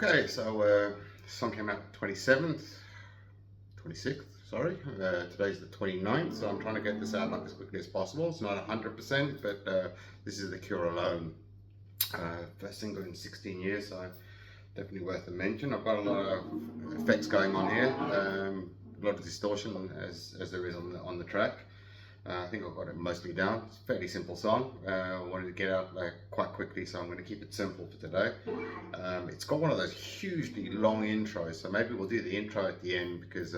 Okay, so song came out 26th, sorry. Today's the 29th, so I'm trying to get this out like as quickly as possible. It's not 100%, but this is The Cure Alone. First single in 16 years, so definitely worth a mention. I've got a lot of effects going on here, a lot of distortion as there is on the track. I think I've got it mostly down. It's a fairly simple song. I wanted to get out quite quickly, so I'm going to keep it simple for today. It's got one of those hugely long intros, so maybe we'll do the intro at the end because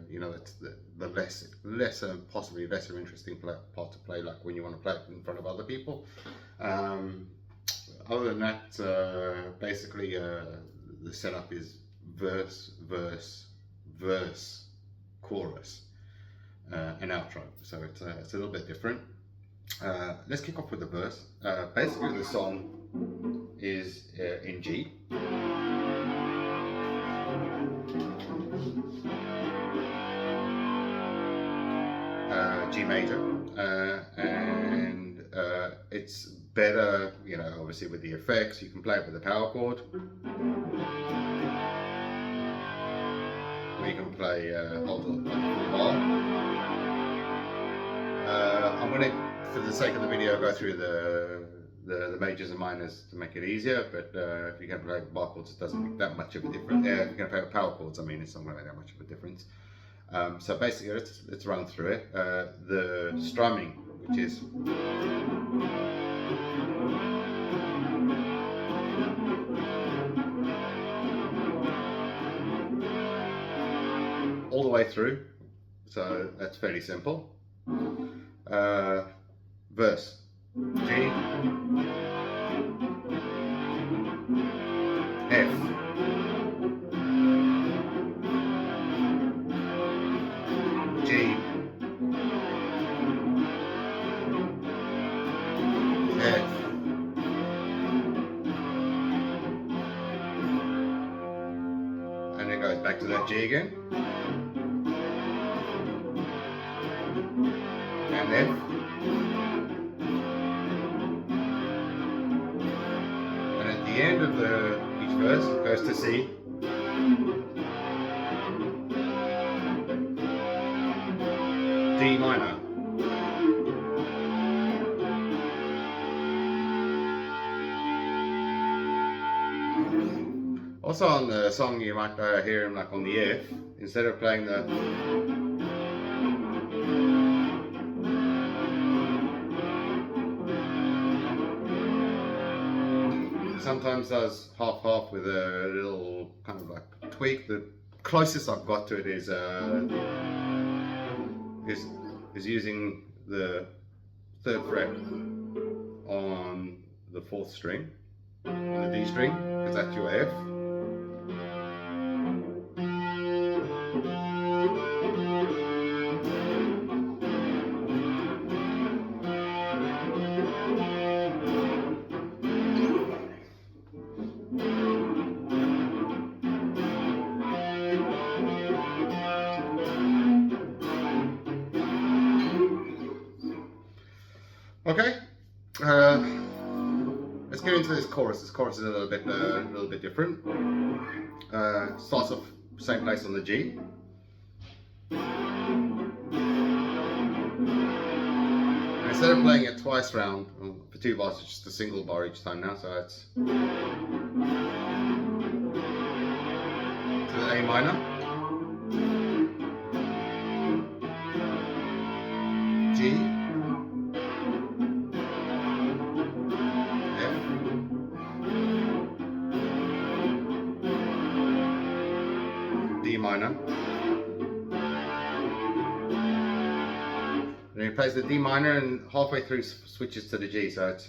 you know, it's the possibly lesser interesting part to play, like when you want to play it in front of other people. Other than that, basically the setup is verse, verse, verse, chorus. An outro, so it's a little bit different. Let's kick off with the verse. Basically the song is in G. G major, and it's better, you know, obviously with the effects. You can play it with a power chord, or you can play hold the bar. I'm going to, for the sake of the video, go through the majors and minors to make it easier, but if you can play bar chords, it doesn't make that much of a difference. If you can play power chords, I mean, it's not going to make that much of a difference. So basically, let's run through it. The strumming, which is all the way through, so that's fairly simple. Verse G, F, G, F, and it goes back to that G again, and F, and at the end of each verse it goes to C, D minor, also on the song you might hear him like on the F, instead of playing the sometimes does half with a little kind of like tweak. The closest I've got to it is using the 3rd fret on the 4th string, on the D string, because that's your F. Okay, let's get into this chorus. This chorus is a little bit different. Starts off same place on the G. And instead of playing it twice round for 2 bars, it's just a single bar each time now. So it's to the A minor, G, D minor, and he plays the D minor and halfway through switches to the G, so it's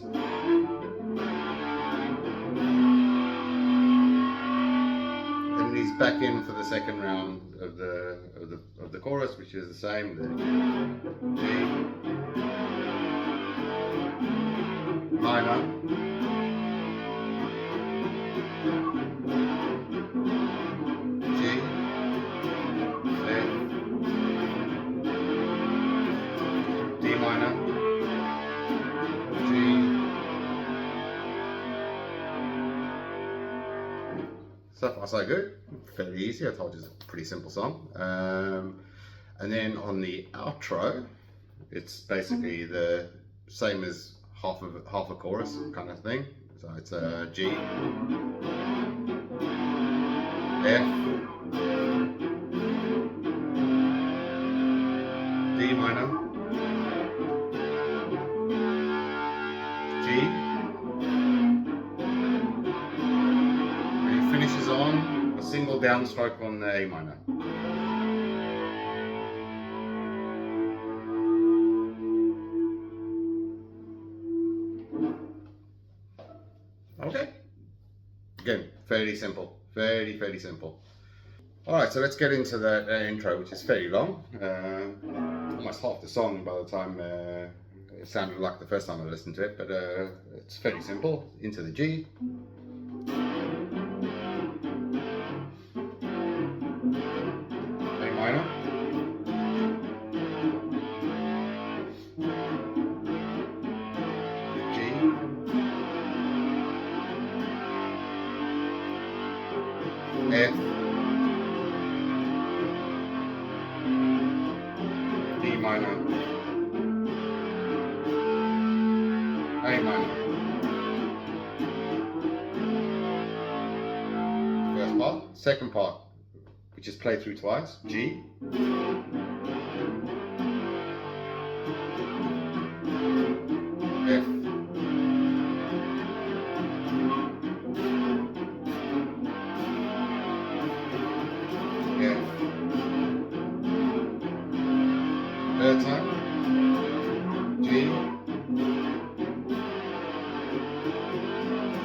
and he's back in for the second round of the chorus, which is the same, the G minor, minor, G, So far so good, fairly easy. I told you it's a pretty simple song. And then on the outro, it's basically the same as half a chorus kind of thing. So it's a G, F, D minor, G, and it finishes on a single downstroke on the A minor. Okay, again, fairly simple, fairly simple. Alright, so let's get into that intro, which is fairly long, almost half the song by the time it sounded like the first time I listened to it, but it's fairly simple. Into the G, A minor, G, F, D minor, A minor. First part. Second part, which is played through twice. G, F, F. Third time. G,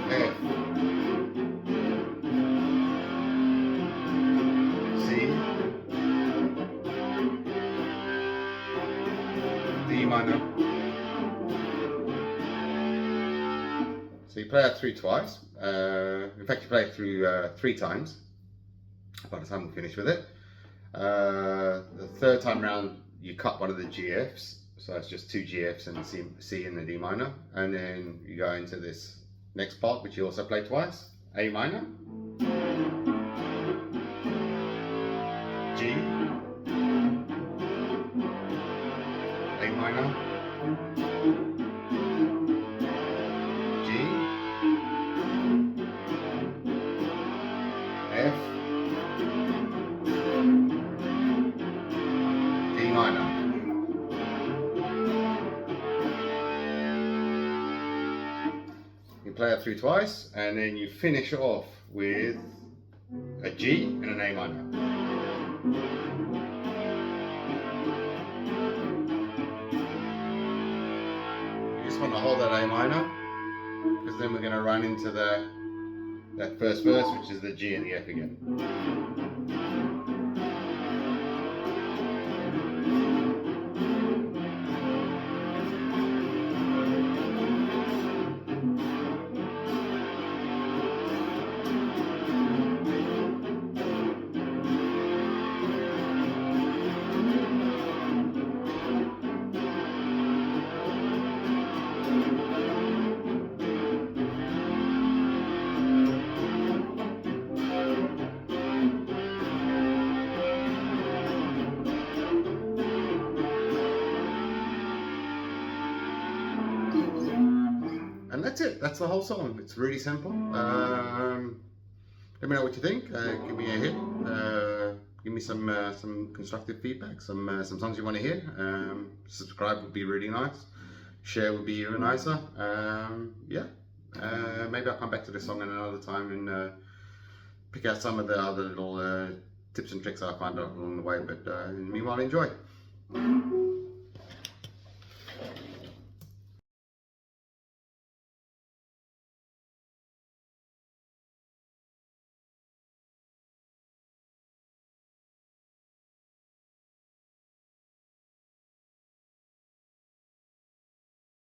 F, C, D minor. So you play it through twice. In fact, you play it through 3 times by the time we finish with it. The third time round, you cut one of the GFs, so it's just 2 GFs and C in the D minor, and then you go into this next part, which you also play twice. A minor, G, A minor, G, F, D minor. You play it through twice, and then you finish off with a G and an A minor. You just want to hold that A minor, because then we're going to run into that first verse, which is the G and the F again. And that's it. That's the whole song. It's really simple. Let me know what you think. Give me a hit. Give me some constructive feedback. Some songs you want to hear. Subscribe would be really nice. Share would be even nicer. Yeah. Maybe I'll come back to this song at another time and pick out some of the other little tips and tricks I find out along the way. But meanwhile, enjoy.